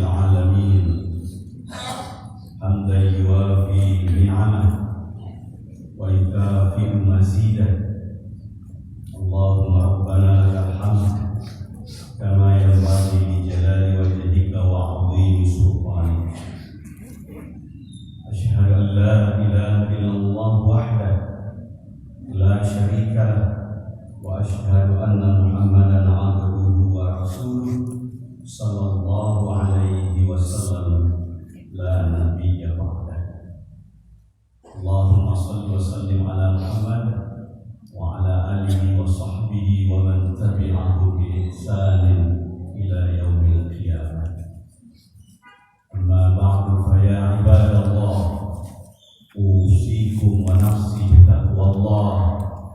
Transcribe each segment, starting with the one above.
العالمين حمدا يوافي نعمه ويكافئ مزيده اللهم ربنا لك الحمد كما ينبغي لجلال وجهك وعظيم سلطانك أشهد أن لا إله إلا الله وحده لا شريك له وأشهد أن محمدا عبده ورسوله صلى الله عليه وسلم لا نبي بعده اللهم صل وسلم على محمد وعلى آله وصحبه ومن تبعه بإحسان إلى يوم القيامة أما بعد فيا عباد الله أوصيكم ونفسي بتقوى الله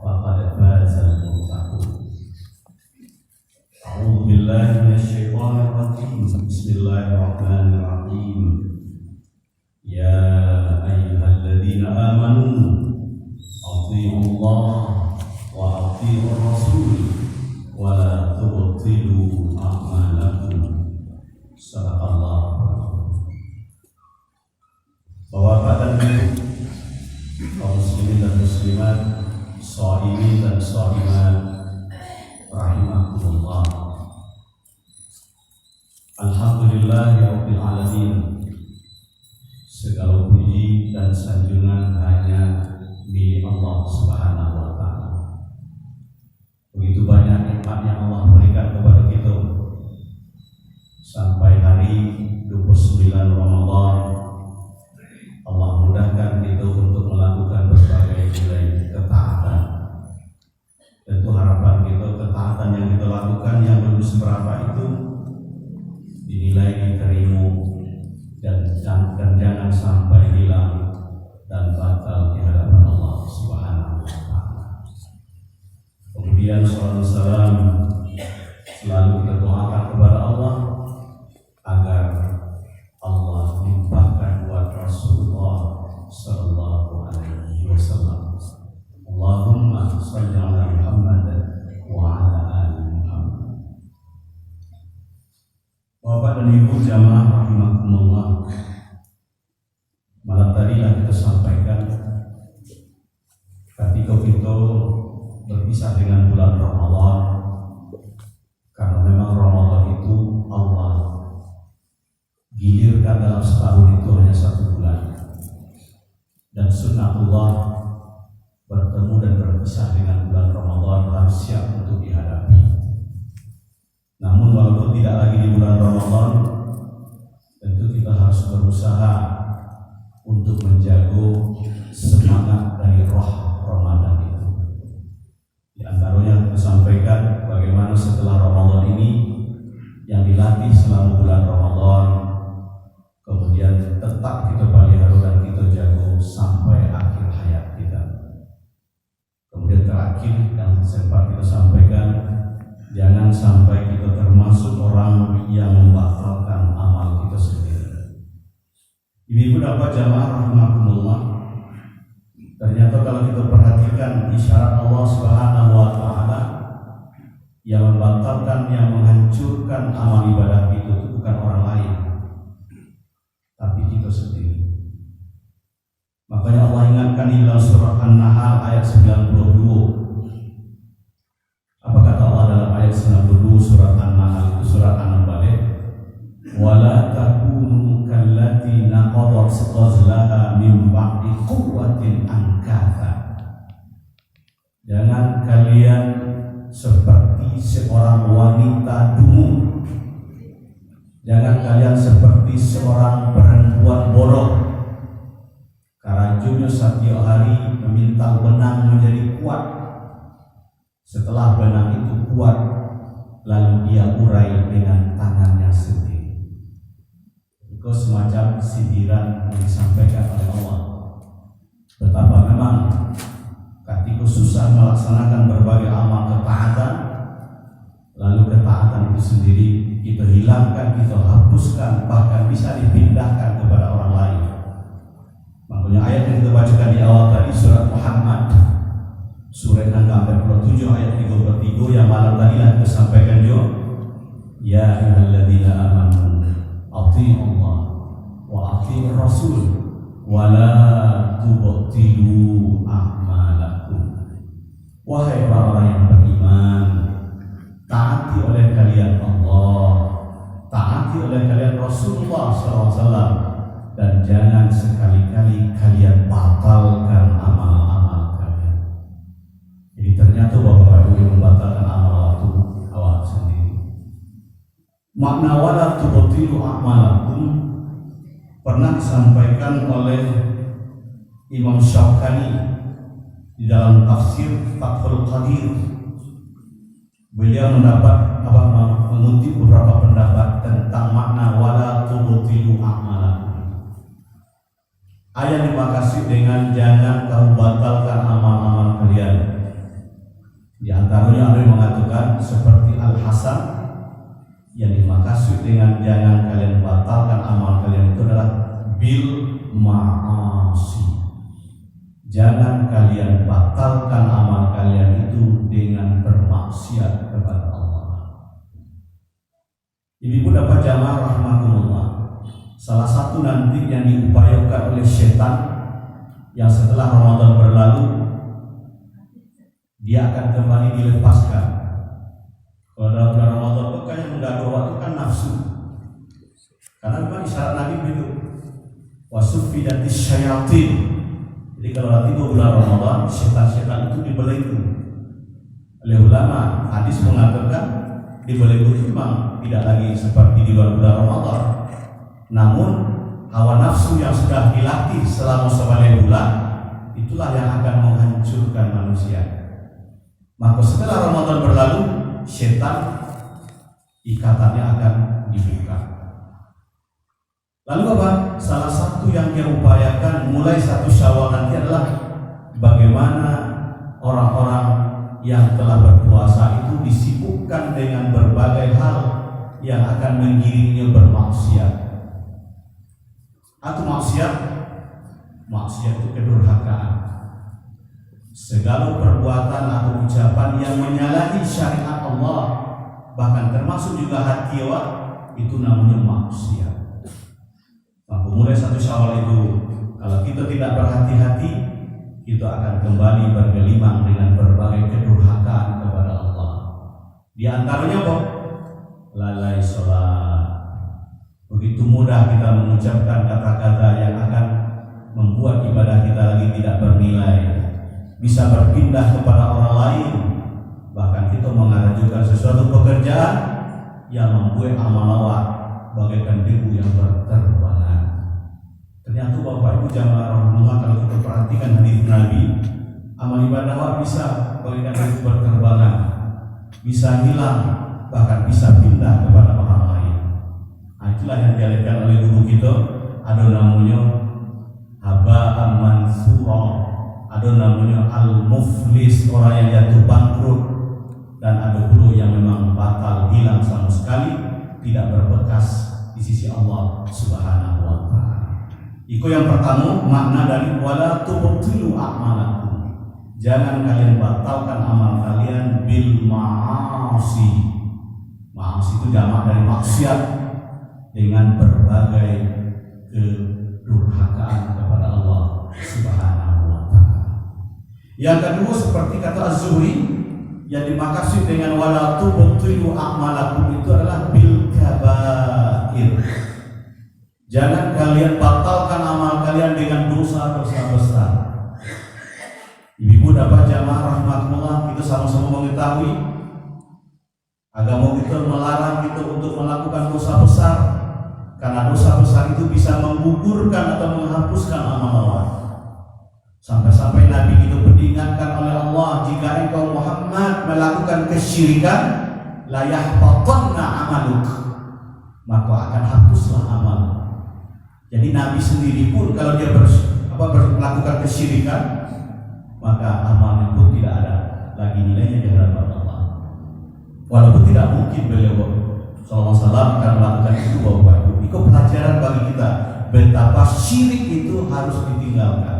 فقد فاز المتقون أعوذ بالله من الشيطان الرجيم بسم الله الرحمن الرحيم يا أيها الذين آمنوا أطيعوا الله وأطيعوا الرسول ولا تبطلوا أعمالكم صدق الله. Bapak dan Ibu, kaum muslimin dan muslimat, shaimin dan shaimat, rahimakumullah. Alhamdulillahirabbil alamin. Segala puji dan sanjungan hanya milik Allah Subhanahu wa taala. Begitu banyak nikmat yang Allah berikan kepada kita sampai hari 29 Ramadan. Allah mudahkan kita untuk melakukan berbagai nilai ketaatan. Tentu harapan kita ketaatan yang kita lakukan yang belum seberapa itu dinilai diterima dan jangan sampai hilang dan batal di hadapan Allah Subhanahu wa taala. Kemudian sallallahu alaihi wasallam selalu kita doakan kepada Allah agar Allah limpahkan buat Rasulullah sallallahu alaihi wasallam. Allahumma shalli ala Muhammad wa ala ali Muhammad. Bapak dan Ibu jamaah rahimakumullah. Malam tadi kita sampaikan ketika kita berpisah dengan bulan Ramadan, karena memang Ramadan itu Allah gilirkan dalam setahun itu hanya 1 bulan, dan sunnatullah bertemu dan berpisah dengan bulan Ramadan harus siap untuk dihadapi. Namun walaupun tidak lagi di bulan Ramadan, tentu kita harus berusaha untuk menjaga semangat dari roh Ramadan itu. Di antaranya kita sampaikan bagaimana setelah Ramadan ini yang dilatih selama bulan Ramadan, kemudian tetap kita pelihara dan kita jaga sampai akhir hayat kita. Kemudian terakhir yang sempat kita sampaikan, jangan sampai kita termasuk orang yang membatalkan amal kita sendiri. Ibu dapat jamaah rahimakumullah. Ternyata kalau kita perhatikan isyarat Allah Subhanahu wa taala yang membatalkan, yang menghancurkan amal ibadah itu bukan orang lain, tapi kita sendiri. Makanya Allah ingatkan di dalam surah An-Nahl ayat 92. Apa kata Allah dalam ayat 92 surah An-Nahl itu, surah An-Nahl? Wala takunu kallati naqadat ghazlaha min ba'di quwwatin ankatha. Jangan kalian seperti seorang wanita dungu. Jangan kalian seperti seorang perempuan bodoh. Karajunya setiap hari meminta benang menjadi kuat. Setelah benang itu kuat, lalu dia urai dengan tangannya sendiri. Itu semacam sindiran yang disampaikan oleh Allah. Betapa memang ketika susah melaksanakan berbagai amal ketaatan, lalu ketaatan itu sendiri kita hilangkan, kita hapuskan, bahkan bisa dipindahkan kepada orang lain. Makanya ayat yang kita bacakan di awal tadi surat Muhammad, surat angka 47 ayat 33 yang malam tadi kita sampaikan juga. Ya ayyuhalladzina amanu atii'u Allah wa atii'ur Rasul wa la tubtilu a'malakum. Wahai orang-orang yang beriman, taati oleh kalian Allah, taati oleh kalian Rasulullah SAW, dan jangan sekali-kali kalian batalkan amal-amal kalian. Jadi ternyata Bapak Ibu yang membatalkan amal waktu awal sendiri. Makna wala tubtilu a'malakum pernah disampaikan oleh Imam Syaukani di dalam tafsir Fathul Qadir. Beliau mengutip beberapa pendapat tentang makna wala tubtilu a'malakum. Ayat dimakasih dengan jangan kamu batalkan amal-amal kalian. Di antaranya ada yang mengatakan seperti Al-Hasan, yang dimakasih dengan jangan kalian batalkan amal kalian itu adalah bil ma'asi. Jangan kalian batalkan amal kalian itu dengan bermaksiat kepada Allah. Ibu dapat jamaah rahmatullah. Salah satu nanti yang diupayakan oleh setan yang setelah Ramadan berlalu dia akan kembali dilepaskan. Kalau dalam bulan Ramadan itu kan yang menggaduh waktu kan nafsu. Karena memang isyarat Nabi begitu. Wasufidatis syayatin. Jadi kalau nanti bulan Ramadan, setan-setan itu dibelenggu. Oleh ulama, hadis mengatakan dibelenggu itu memang tidak lagi seperti di luar bulan Ramadan. Namun hawa nafsu yang sudah dilatih selama 9 bulan, itulah yang akan menghancurkan manusia. Maka setelah Ramadan berlalu, setan ikatannya akan dibuka. Lalu apa? Salah satu yang dia upayakan mulai 1 Syawal nanti adalah bagaimana orang-orang yang telah berpuasa itu disibukkan dengan berbagai hal yang akan menggiringnya bermaksiat. Atau maksiat itu kedurhakaan. Segala perbuatan atau ucapan yang menyalahi syariat Allah, bahkan termasuk juga hatiwa, itu namanya maksiat. Maka mulai 1 Syawal itu, kalau kita tidak berhati-hati, kita akan kembali bergelimang dengan berbagai kedurhakaan kepada Allah. Di antaranya apa? Lalai sholat. Begitu mudah kita mengucapkan kata-kata yang akan membuat ibadah kita lagi tidak bernilai, bisa berpindah kepada orang lain. Bahkan kita mengajukan sesuatu pekerjaan yang membuat amal lawat bagaikan debu yang berterbangan. Ternyata Bapak Ibu jamaah rahmatullah, kalau kita perhatikan hadis Nabi, amal ibadah awak bisa bagaikan debu berterbangan, bisa hilang, bahkan bisa pindah kepada orang lain. Nah, itulah yang diajarkan oleh guru kita. Ada namanya haba'an mansura, ada namanya al-muflis, orang yang jatuh bangkrut, dan ada pula yang memang batal, hilang sama sekali, tidak berbekas di sisi Allah Subhanahu wa ta'ala. Itu yang pertama, makna dari wala tubtilu a'malakum. Jangan kalian batalkan amal kalian bil ma'asi. Ma'asi itu jamak dari maksiat, dengan berbagai kedurhakaan kepada Allah Subhanahu wa ta'ala. Yang kedua, seperti kata Az-Zuhri, yang dimaksud dengan wala tubtilu a'malakum itu adalah bil kabair. Jangan kalian batalkan amal kalian dengan dosa-dosa besar. Ibu dapat jamaah rahmatullah, kita sama-sama mengetahui agama kita melarang kita untuk melakukan dosa besar, karena dosa besar itu bisa menggugurkan atau menghapuskan amal Allah. Sampai-sampai Nabi itu diingatkan oleh Allah, jika engkau Muhammad melakukan kesyirikan, la yahbatanna amaluk, maka akan hapuslah amal. Jadi Nabi sendiri pun kalau dia melakukan kesyirikan, maka amalnya pun tidak ada lagi nilainya di hadapan Allah. Walaupun tidak mungkin beliau sallallahu alaihi wasallam akan melakukan itu, Bapak Ibu. Itu pelajaran bagi kita betapa syirik itu harus ditinggalkan.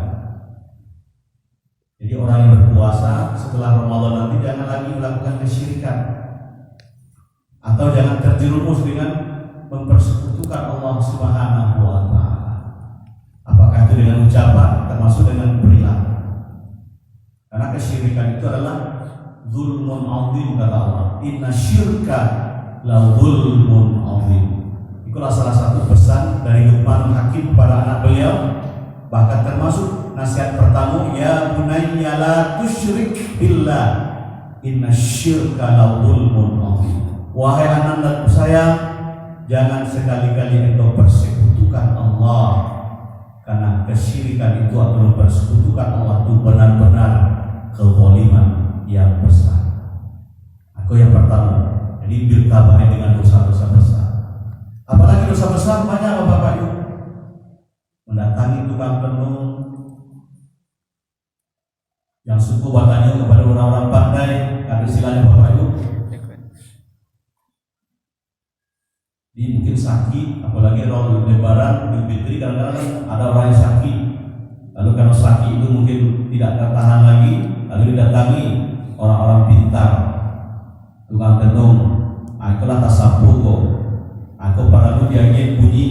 Jadi orang yang berpuasa setelah Ramadan nanti jangan lagi melakukan kesyirikan, atau jangan terjerumus dengan mempersekutukan Allah Subhanahu wa Ta'ala. Apakah itu dengan ucapan, termasuk dengan perilaku. Karena kesyirikan itu adalah zulmun azim, kata Allah. Inna syirka la zulmun azim. Itulah salah satu pesan dari Luqmanul Hakim kepada anak beliau. Bahkan termasuk nasihat pertama, ya bunayya la tusyrik billah, inna syirka la zulmun azim. Wahai anak saya, jangan sekali-kali engkau persekutukan Allah, karena kesyirikan itu atau persekutukan Allah itu benar-benar kezaliman yang besar. Aku yang pertama, jadi berkabar dengan dosa-dosa besar. Apalagi dosa besar banyak Bapak Ibu. Mendatangi tukang tenun yang suku bertanya kepada orang-orang pandai, ada istilahnya Bapak Ibu. Ini mungkin sakit, apalagi orang lebaran, Idul Fitri, kadang-kadang ada orang yang sakit. Lalu karena sakit itu mungkin tidak tertahan lagi, lalu didatangi orang-orang pintar, tukang tenung. Akulah tasapuko. Aku para lu diangin bunyi,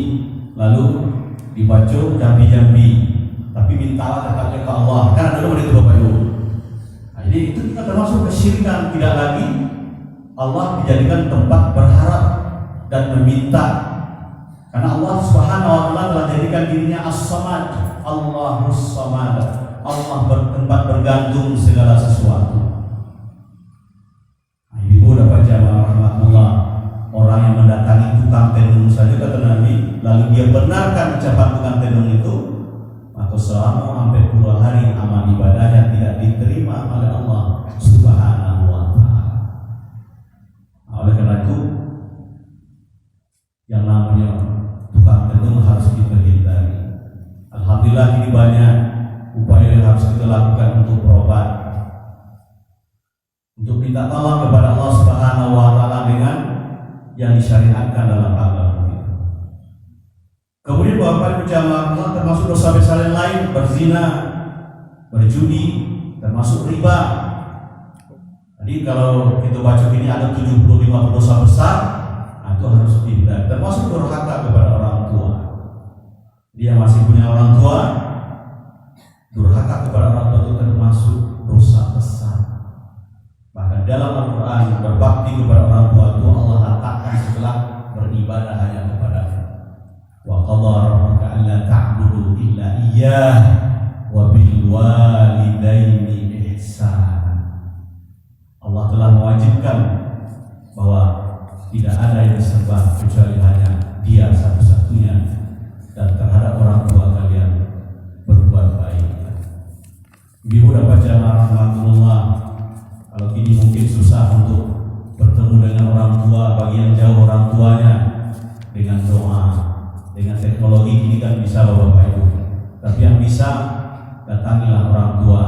lalu dibaca jambi-jambi, tapi mintalah dekatnya ke Allah. Kan ada nomor itu Bapak Ibu. Nah, jadi itu kita termasuk kesyirikan, tidak lagi Allah dijadikan tempat berharap dan meminta. Karena Allah Subhanahu wa Ta'ala telah jadikan dirinya As-Samad, Allahus Samad. Allah bertempat bergantung segala sesuatu. Nah, Ibu dapat jamaah rahmatullah, orang yang mendatangi tukang tenun saja kata Nabi, lalu dia benarkan ucapan tukang tenun itu, maka selama hampir 10 hari amal ibadahnya tidak diterima oleh Allah Subhanahu wa Ta'ala. Nah, oleh karena itu yang namanya tukang tenun harus kita hindari. Alhamdulillah ini banyak upaya yang harus kita lakukan untuk berobat, untuk minta tolong kepada Allah Subhanahu wa Ta'ala dengan yang disyariatkan dalam agama kita. Kemudian Bapak Ibu jamaah Allah, termasuk dosa besar yang lain, berzina, berjudi, termasuk riba. Jadi kalau kita baca ini ada 75 dosa besar, itu harus dihindari. Termasuk durhaka kepada orang tua. Dia masih punya orang tua, durhaka kepada orang tua itu termasuk dosa besar. Bahkan dalam Al-Quran, berbakti kepada orang tua itu Allah letakkan setelah beribadah hanya kepada-Nya. Wa qadha rabbuka alla ta'budu illa iyyah wa bil walidaini ihsana. Allah telah mewajibkan bahwa tidak ada yang disembah kecuali hanya Dia satu-satunya, dan terhadap orang tua kalian berbuat baik. Ibu dapat jamaah rahmatullah, kalau kini mungkin susah untuk bertemu dengan orang tua, bagi yang jauh orang tuanya, dengan doa, dengan teknologi kini kan bisa Bapak Ibu. Tapi yang bisa, datangilah orang tua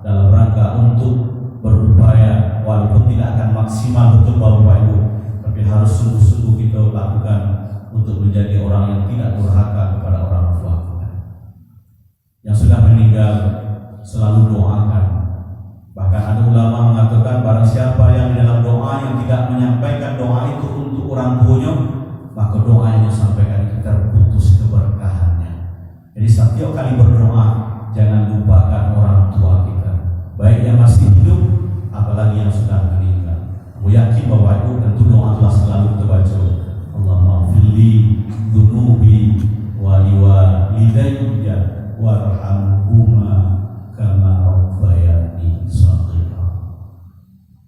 dalam rangka untuk berupaya, walaupun tidak akan maksimal betul Bapak Ibu, tapi harus sungguh-sungguh kita lakukan untuk menjadi orang yang tidak durhaka kepada orang tua kita. Yang sudah meninggal selalu doakan. Bahkan ada ulama mengatakan barang siapa yang dalam doa yang tidak menyampaikan doa itu untuk orang tuanya, maka doanya sampaikan itu terputus keberkahannya. Jadi setiap kali berdoa jangan lupakan orang tua kita, baik yang masih hidup apalagi yang sudah meninggal. Aku yakin Bapak Ibu tentu doa telah selalu kita baca. Allahumma fili dunubi wa liwalidayya warhamhuma kama rabbayani shaghira.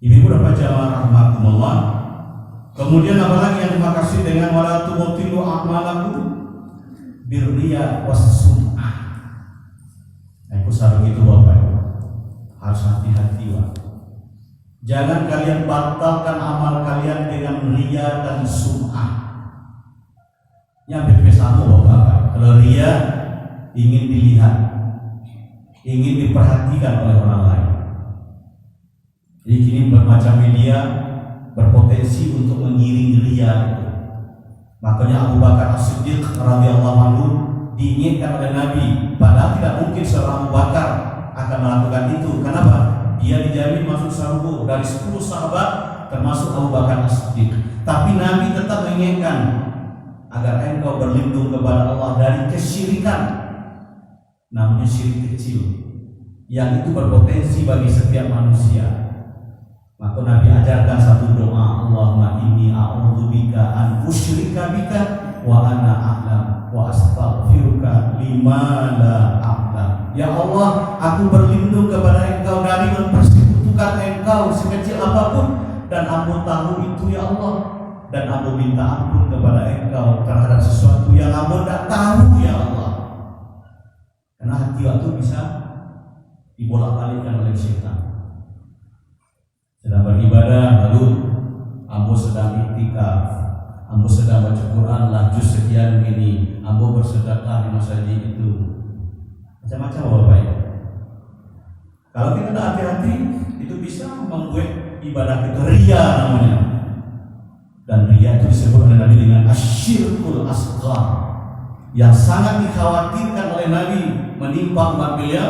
Ibu dapat jamaah rahmatullah. Kemudian apalagi yang dimaksud dengan wala tubtilu a'malakum birriya was-sum'ah. Nah, itu selalu gitu Bapak Ibu. Harus hati-hati Pak. Jangan kalian batalkan amal kalian dengan riya dan sum'ah. Yang berbeda Bapak. Kalau riya ingin dilihat, ingin diperhatikan oleh orang lain. Jadi kini bermacam media berpotensi untuk mengiring riya itu. Makanya Abu Bakar As-Siddiq radhiyallahu anhu diinginkan oleh Nabi, padahal tidak mungkin seorang Abu Bakar akan melakukan itu. Kenapa? Dia dijamin masuk surga dari 10 sahabat termasuk Abu Bakar As-Siddiq. Tapi Nabi tetap menginginkan agar engkau berlindung kepada Allah dari kesyirikan, namanya syirik kecil, yang itu berpotensi bagi setiap manusia. Maka Nabi ajarkan satu doa, Allahumma inni a'udzubika an usyrika bika wa ana a'lam wa astaghfiruka lima la a'lam. Ya Allah, aku berlindung kepada engkau dari mempersekutukan engkau sekecil apapun, dan aku tahu itu ya Allah, dan aku minta ampun kepada engkau terhadap sesuatu yang aku tidak tahu ya Allah. Karena hati itu bisa dibolak-balikkan oleh syaitan. Sedang beribadah, lalu ambo sedang iktikaf, ambo sedang baca Quran, juz sekian ini, ambo bersedekah di masjid itu, macam-macam Bapak Ibu. Kalau kita tidak hati-hati, itu bisa membuat ibadah kita ria namanya. Dan ria itu disebut oleh Nabi dengan asyirkul asghar, yang sangat dikhawatirkan oleh Nabi menimpa umat beliau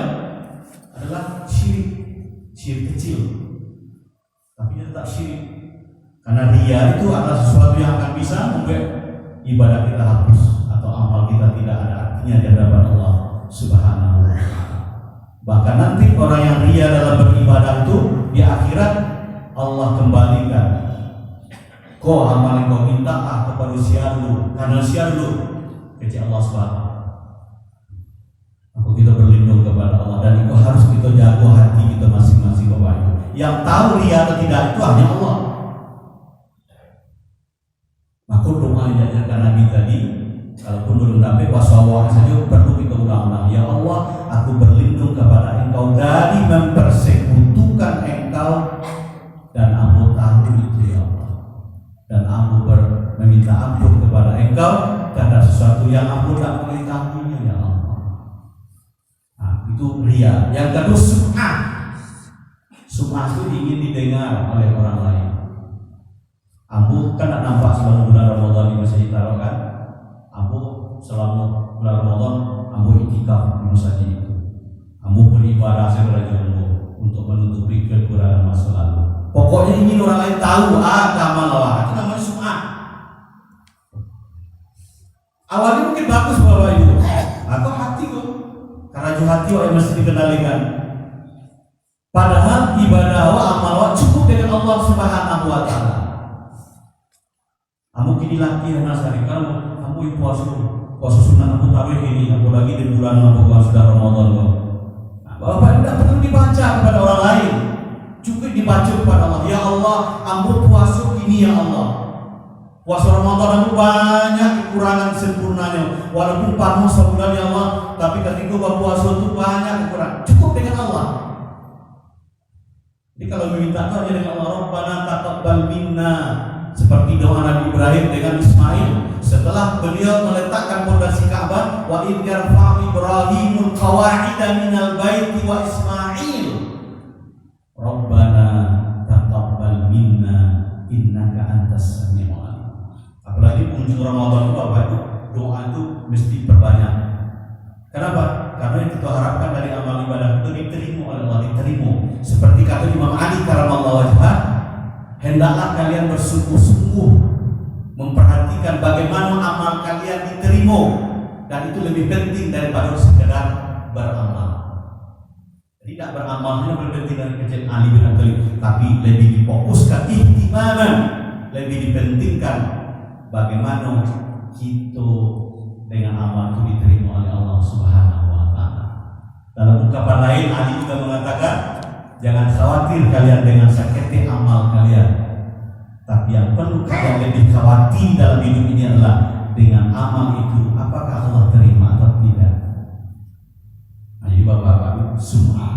adalah syirik kecil. Tapi dia tetap syirik, karena ria itu adalah sesuatu yang akan bisa membuat ibadah kita hapus atau amal kita tidak ada artinya di hadapan Allah Subhanahu wa ta'ala. Bahkan nanti orang yang ria dalam beribadah itu di akhirat Allah kembalikan, kau amal yang kau minta kepada usia dulu, karena usia dulu kecil Allah Subhanahu. Aku kita berlindung kepada Allah, dan itu harus kita jaga hati kita masing-masing Bapak Ibu. Yang tahu ria atau tidak itu hanya Allah. Maka doa yang diajarkan Nabi tadi, kalaupun belum dapat wasawah saja perlu kita ulang-ulang. Ya Allah, aku berlindung kepada engkau dari mempersekutukan engkau, dan aku tahu itu ya Allah, dan aku meminta ampun kepada engkau terhadap sesuatu yang aku tak mengetahuinya ya Allah. Nah, itu ria. Yang kedua sum'ah. Sum'ah itu ingin didengar oleh orang lain. Ambu kan tak nampak selama bulan Ramadan di masjid Tarawih kan? Ambu selama bulan Ramadan ambu iktikaf di masjid itu. Ambu beribadah secara jumbo untuk menutupi kekurangan masa lalu. Pokoknya ingin orang lain tahu agama Allah. Itu namanya sum'ah. Awalnya mungkin bagus Bapak Ibu. Atau hati kok. Karena hati yang mesti dikendalikan. Padahal ibadah wa amal wa cukup dengan Allah Subhanahu wa ta'ala. Kamu kini latihan nasari, kalau kamu puasa sunnah aku tarawih ini, aku lagi di bulan aku sudah Ramadan kok. Nah, Bapak tidak perlu dibaca kepada orang lain, cukup dibaca kepada Allah. Ya Allah, ambo puasa ini ya Allah. Puasa Ramadan aku banyak kekurangan sempurnanya, walaupun penuh sebulan ya Allah, tapi ketika berpuasa itu banyak kekurangan. Cukup dengan Allah. Jadi kalau meminta hanya dengan Allah, Rabbana taqabbal minna, seperti doa Nabi Ibrahim dengan Ismail setelah beliau meletakkan pondasi Ka'bah, wa idh yarfa'u Ibrahimul qawa'ida minal baiti wa Ismail Rabbana taqabbal minna innaka antas samiul alim. Apalagi penghujung Ramadan itu Bapak itu doa itu mesti perbanyak. Kenapa? Karena yang kita harapkan dari amal ibadah itu diterima oleh Allah, diterima. Seperti kata Imam Ali karamallahu wajhah, hendaklah kalian bersungguh-sungguh memperhatikan bagaimana amal kalian diterima, dan itu lebih penting daripada sekedar beramal. Tidak beramalnya berpenting dari kecil Ali bin Abi Thalib, tapi lebih difokuskan ihtimaman, lebih dipentingkan bagaimana kita dengan amal itu diterima oleh Allah Subhanahu wa ta'ala. Dalam ungkapan lain Ali juga mengatakan, jangan khawatir kalian dengan sakitnya amal kalian, tapi yang perlu kalian lebih khawatir dalam hidup ini adalah dengan amal itu apakah Allah terima atau tidak. Jadi Bapak-Bapak semua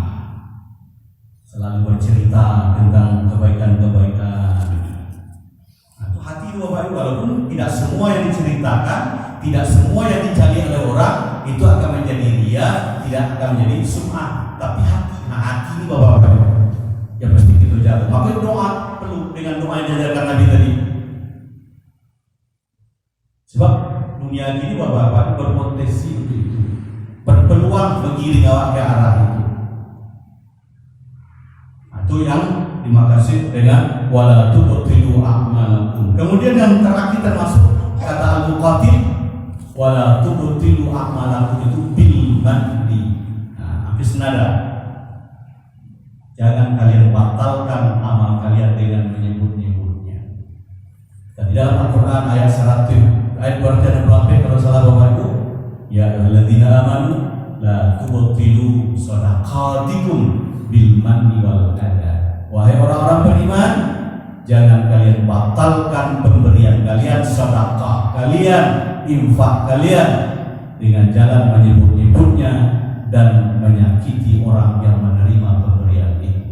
selalu bercerita tentang kebaikan-kebaikan. Nah, hati Bapak Ibu, walaupun tidak semua yang diceritakan, tidak semua yang dicari oleh orang itu akan menjadi ria, tidak akan menjadi sum'ah, tapi hati. Nah, hati ini Bapak-Bapak yang mesti kita jaga. Maka doa perlu dengan doa yang diajarkan Nabi tadi. Sebab dunia ini Bapak-Bapak berpotensi untuk itu, berpeluang menggiring awak ke arah itu. Itu yang dimaksud dengan wala tubtilu a'malakum. Kemudian yang terakhir termasuk kata Al-Muqatil, wala tubtilu a'malakum itu bil manni. Nah, hampir senada. Jangan kalian batalkan amal kalian dengan menyebut-nyebutnya. Dan di dalam Al-Quran ayat 100 ayat 264 kalau salah Bapak Ibu, ya ayyuhalladzina amanu la tubtilu shadaqatikum bil manni wal adha. Wahai orang-orang beriman, jangan kalian batalkan pemberian kalian, sedekah kalian, infak kalian dengan jalan menyebut-nyebutnya dan menyakiti orang yang menerima pemberian itu.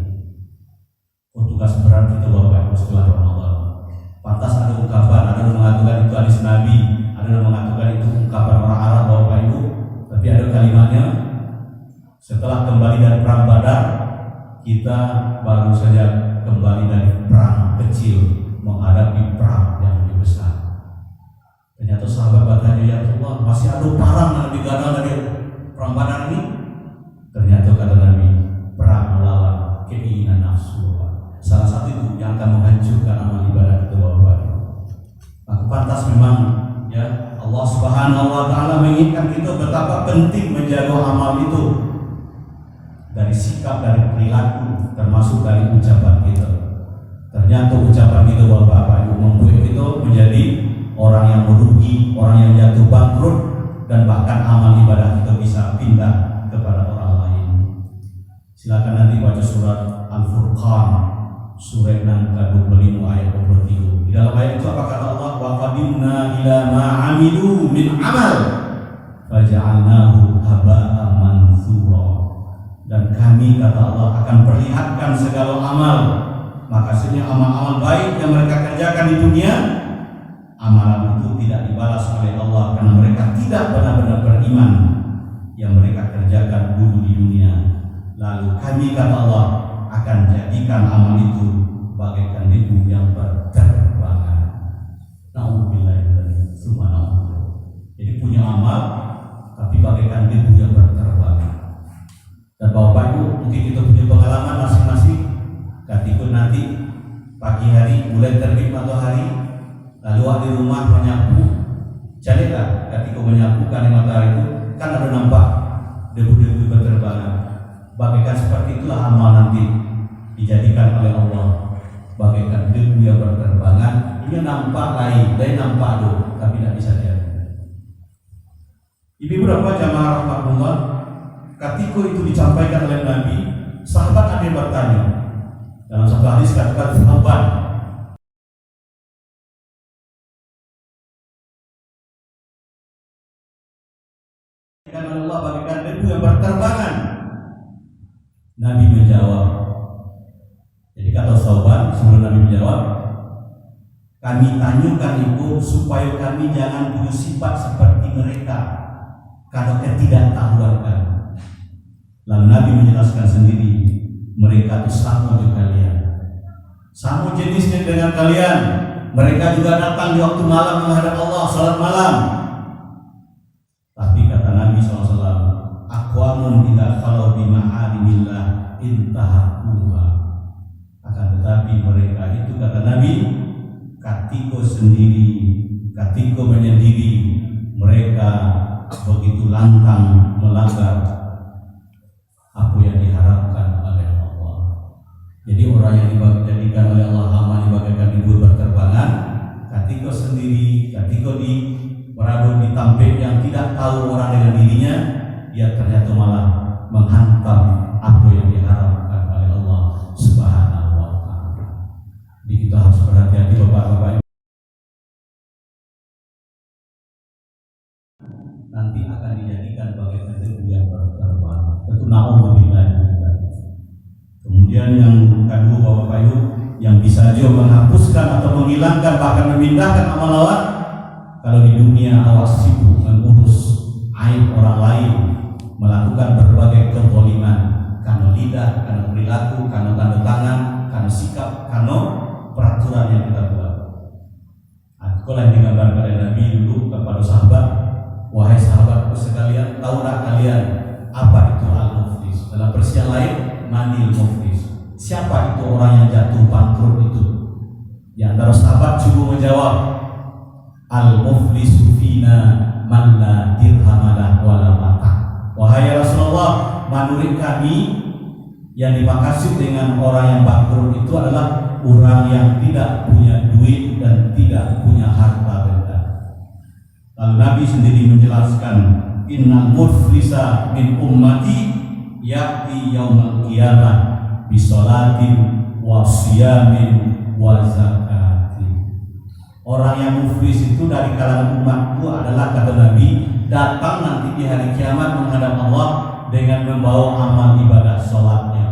Tugas berat itu Bapak Ibu setelah Ramadan. Pantas ada ungkapan, ada yang mengatakan itu hadis Nabi, ada yang mengatakan itu ungkapan orang Arab Bapak Ibu. Tapi ada kalimatnya, setelah kembali dari perang Badar, kita baru saja kembali dari perang kecil menghadapi perang yang lebih besar. Ternyata sahabat bertanya, ya Allah, masih ada perang yang lebih gagal dari perang Badar ini? Ternyata kata Nabi, perang melawan keinginan nafsu. Salah satu itu yang akan menghancurkan amal ibadah kita Bapak. Maka pantas memang ya Allah Subhanahu wa taala mengingatkan kita betapa penting menjaga amal itu, dari sikap, dari perilaku, termasuk dari ucapan kita. Ternyata ucapan kita Bapak Ibu membuat kita menjadi orang yang merugi, orang yang jatuh bangkrut, dan bahkan amal ibadah kita bisa pindah kepada orang lain. Silakan nanti baca surat Al-Furqan surat yang ke-25 ayat 23. Di dalam ayat itu apa kata Allah? Wa qadimna ila ma 'amilu min 'amal faja'alnahu haba'an mantsura. Dan kami kata Allah akan perlihatkan segala amal. Maksudnya amal-amal baik yang mereka kerjakan di dunia, amalan itu tidak dibalas oleh Allah karena mereka tidak benar-benar beriman yang mereka kerjakan dulu di dunia. Lalu kami kata Allah akan jadikan amal itu bagaikan debu yang berterbangan. Na'udzubillah dari summa. Jadi punya amal tapi bagaikan debu yang berterbangan. Dan Bapak Ibu, mungkin kita punya pengalaman masing-masing. Ketika nanti pagi hari mulai terbit matahari, lalu di rumah menyapu, jadilah ketika menyapukan matahari itu kan ada nampak debu-debu berterbangan. Bagaikan seperti itulah amal nanti dijadikan oleh Allah bagaikan debu yang berterbangan. Ini nampak lain nampak doh, tapi tidak bisa jadi. Ibu berapa jamaah rahmatullah, ketika itu disampaikan oleh Nabi, sahabat ada yang bertanya. Dalam satu hadis katakan sahabat oleh Allah bagaikan debu yang berterbangan. Nabi menjawab. Jadi kata sahabat sebelum Nabi menjawab, kami tanyakan ibu supaya kami jangan punya sifat seperti mereka karena ketidaktahuan kami. Lalu Nabi menjelaskan sendiri, mereka itu sama dengan kalian, sama jenisnya dengan kalian. Mereka juga datang di waktu malam menghadap Allah, salat malam. Tapi kata Nabi SAW, aqwamun idza khalu bi ma'alimillah intahaquha. Akan tetapi mereka itu kata Nabi, ketika sendiri, ketika menyendiri, mereka begitu lantang melanggar apa yang diharapkan oleh Allah. Jadi orang yang dijadikan oleh Allah amal bagaikan debu berterbangan, ketika sendiri, ketika berada di tempat yang tidak tahu orang dengan dirinya, dia ternyata malah menghantam apa yang diharapkan oleh Allah Subhanahu wa taala. Jadi kita harus berhati-hati Bapak-bapak. Nanti akan dijadikan bagaikan debu yang berterbangan. Tentu na'udzubillah. Kemudian yang kedua Bapak Ibu, yang bisa juga menghapuskan atau menghilangkan bahkan memindahkan amal lawan. Kalau di dunia awak sibuk mengurus aib orang lain, melakukan berbagai kezaliman karena lidah, karena perilaku, karena tanda tangan, karena sikap, karena peraturan yang kita buat. Kalau yang digambarkan oleh Nabi dulu kepada sahabat, wahai sahabatku sekalian, tahu tak kalian apa itu al-muflis? Dalam persiapan lain, manil muflis. Siapa itu orang yang jatuh bangkrut itu? Di antara sahabat juga menjawab, al-muflisu fina man murid kami yang dimaksud dengan orang yang bangkrut itu adalah orang yang tidak punya duit dan tidak punya harta benda. Lalu Nabi sendiri menjelaskan, innal muflisa min ummati ya'ti yaumal qiyamah bi sholatin wa siyamin wa zakatin. Orang yang muflis itu dari kalangan umatku adalah, kata Nabi, datang nanti di hari kiamat menghadap Allah dengan membawa amal ibadah sholatnya,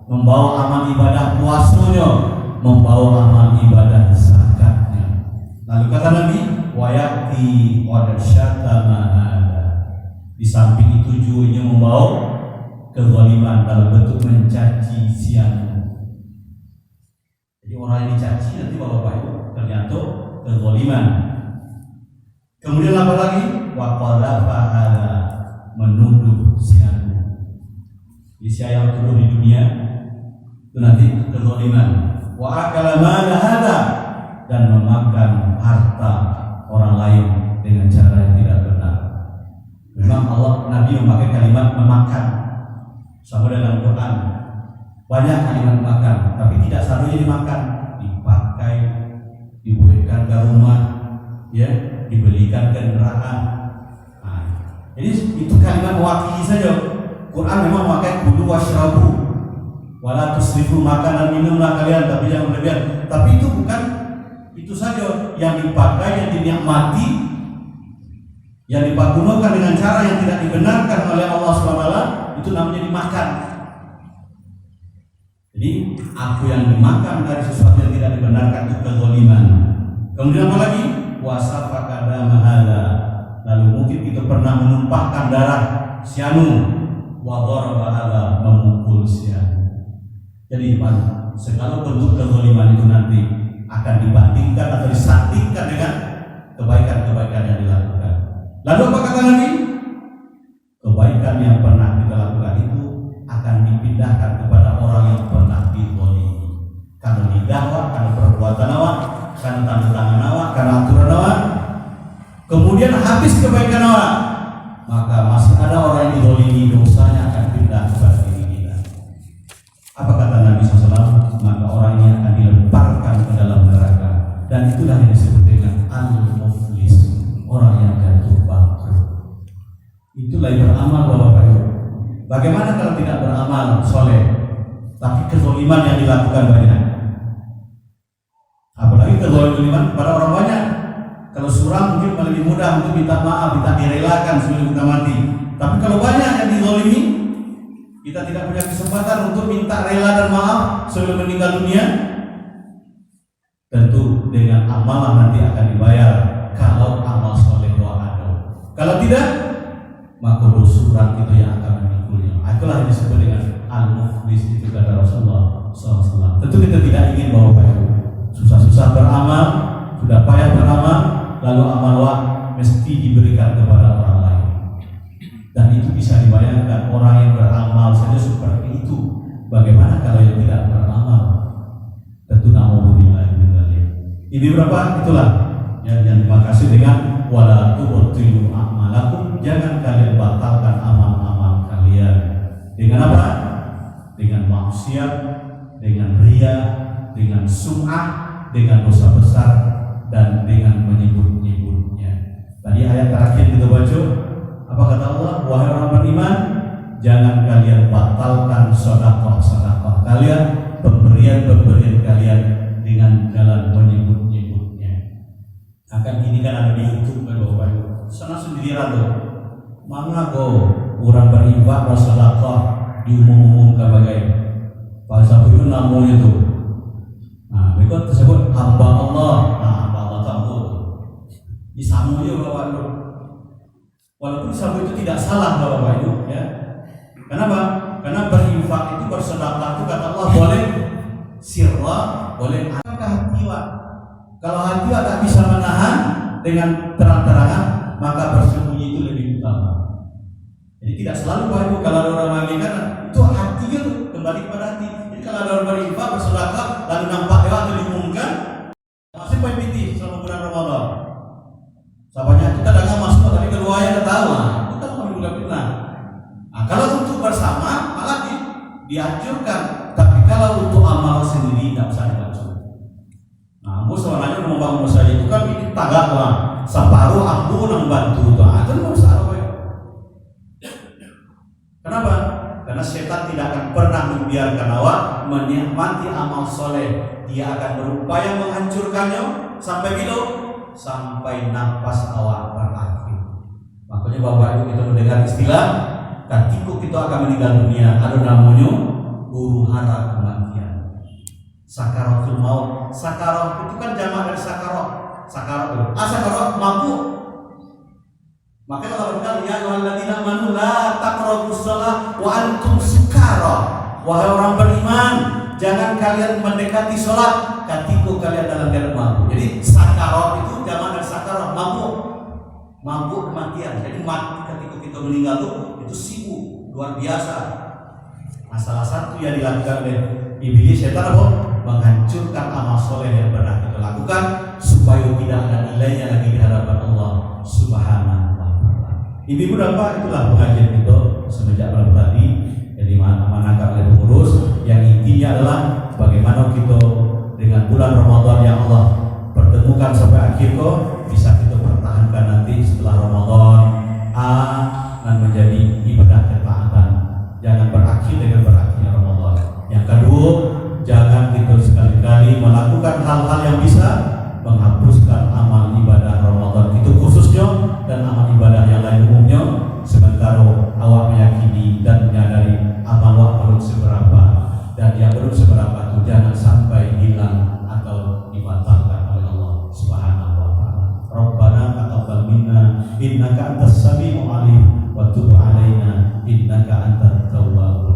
membawa amal ibadah puasanya, membawa amal ibadah zakatnya. Lalu kata Nabi, wa ya'ti qad syatama hada. Di samping itu juga membawa kezaliman dalam bentuk mencaci siang. Jadi orang yang dicaci nanti Bapak Ibu ternyata kezaliman. Kemudian apa lagi? Wa qadhafa hada, menuduh siang. Di siang tuduh di dunia itu nanti kezaliman. Wa akala mala hada, dan memakan harta orang lain dengan cara yang tidak benar. Memang Allah, Nabi memakai kalimat memakan. Sama dalam Quran banyak kalimat makan, tapi tidak selalu dimakan, dipakai, dibuatkan ke rumah, ya, dibelikan kendaraan. Nah, jadi itu kalimat mewakili saja. Quran memang memakai kulu washrabu, wala tusrifu, makan dan minumlah kalian, tapi jangan berlebihan. Tapi itu bukan itu saja yang dipakai, yang dinikmati, yang dipergunakan dengan cara yang tidak dibenarkan oleh Allah SWT, itu namanya dimakan. Jadi aku yang dimakan dari sesuatu yang tidak dibenarkan itu kezaliman. Kemudian apa lagi? Wasafaka dama hada, lalu mungkin kita pernah menumpahkan darah sianu, wa daraba hada, memukul sianu. Jadi segala bentuk kezaliman itu nanti akan dibandingkan atau disandingkan dengan kebaikan-kebaikan yang dilakukan. Lalu apa kata Nabi? Kebaikan yang pernah kita lakukan itu akan dipindahkan kepada orang yang pernah dizalimi. Karena lidah awak, karena perbuatan awak, karena tanda tangan awak, karena aturan awak. Kemudian habis kebaikan awak, maka masih ada orang yang dizalimi, dosanya akan pindah kepada diri kita. Apa kata Nabi SAW? Maka orang ini akan dilemparkan ke dalam neraka. Dan itulah yang disebut dengan al-muflis, orang yang jatuh bangkrut. Itulah yang beramal Bapak Ibu. Bagaimana kalau tidak beramal soleh, tapi kezaliman yang dilakukan banyak? Apalagi kezaliman pada orang banyak. Kalau seorang mungkin lebih mudah untuk minta maaf, minta direlakan sebelum kita mati. Tapi kalau banyak yang dizalimi, kita tidak punya kesempatan untuk minta rela dan maaf sebelum meninggal dunia. Tentu dengan amalan nanti akan dibayar, kalau amal soleh wa adil. Kalau tidak, maka dosa orang itu yang akan memikulnya. Itulah yang disebut dengan al-muflis, itu kata Rasulullah SAW. Tentu kita tidak ingin bahwa susah-susah beramal, sudah payah beramal, lalu amal mesti diberikan kepada orang lain. Dan itu bisa dibayangkan, orang yang beramal saja seperti itu, bagaimana kalau yang tidak beramal? Tentu na'udzubillah min dzalik. Ini berapa? Itulah yang dimaksud dengan wala tu'tilu a'malakum, jangan kalian batalkan amal-amal kalian. Dengan apa? Dengan maksiat, dengan riya, dengan sum'ah, dengan dosa besar, dan dengan menyebut-nyebutnya. Tadi ayat terakhir kita baca, apa kata Allah? Wahai orang beriman, jangan kalian batalkan sedekah-sedekah kalian, pemberian-pemberian kalian dengan jalan menyebut-nyebutnya. Akan gini kan ada di YouTube kan Bapak Ibu. Sana sendirian tuh. Mana go orang berinfak bersedekah diumum-umumkan bagai bahasa itu namanya tuh. Nah, mereka tersebut hamba Allah. Nah, hamba Allah tahu. Disamu aja Bapak Ibu. Walaupun sabu itu tidak salah Bapak Ibu, ya. Kenapa? Karena berinfak itu, bersedekah itu kata Allah boleh sirra, boleh hati. Kalau hati tak bisa menahan dengan terang-terangan, maka bersembunyi itu lebih utama. Jadi tidak selalu Bapak Ibu kalau ada orang mengingat itu hatinya tuh kembali kepada hati. Jadi kalau ada orang berinfak, bersedekah, lalu nampak lewat atau diumumkan, masih PPT selama bulan Ramadan. Sahabatnya kita dagang masuk tapi keluarnya ketawa, kita mau juga fitnah. Nah, kalau untuk bersama dianjurkan, tapi kalau untuk amal sendiri tidak usah dibaca. Nah, soalnya mau bangun masjid itu kan ini tagak lah, separuh aku nang bantu tuh, itu nggak usah apa ya. Kenapa? Karena setan tidak akan pernah membiarkan awak menikmati amal soleh. Dia akan berupaya menghancurkannya sampai gitu, sampai nafas awak berakhir. Makanya Bapak Ibu kita mendengar istilah ketika kita akan meninggal dunia, ada namanya huru hara kematian, sakaratul maut. Sakarat itu kan jamak dari sakarat. Sakarat itu, sakarat mabuk. Makanya kalau kita lihat walladzina amanu la taqrabus shalah wa antum sukara. Wahai orang beriman, jangan kalian mendekati sholat ketika kalian dalam keadaan mabuk. Jadi sakarat itu jamak dari sakarat, mabuk. Mabuk kematian. Jadi mati ketika kita meninggal itu sibuk luar biasa. Nah, salah satu yang dilakukan oleh iblis setan apa? Menghancurkan amal soleh yang pernah kita lakukan supaya tidak ada nilainya lagi di hadapan Allah Subhanahu wa taala. Ibu Bapak, itulah pengajian kita semenjak malam tadi yang dimanangkan oleh pengurus, yang intinya adalah bagaimana kita dengan bulan Ramadan yang Allah pertemukan sampai akhir bisa kita pertahankan nanti setelah Ramadan dan menjadi ibadah ketaatan. Jangan berakhir dengan berakhirnya Ramadan. Yang kedua, jangan kita sekali-kali melakukan hal-hal yang bisa menghapuskan amal ibadah Ramadan itu khususnya dan amal ibadah yang lain umumnya, sementara awak meyakini dan menyadari amal awak belum seberapa, dan yang belum seberapa itu jangan sampai hilang atau dibatalkan oleh Allah Subhanahu wa taala. Rabbana taqabbal minna innaka antas samiul alim wa tub alaina innaka antat tawwab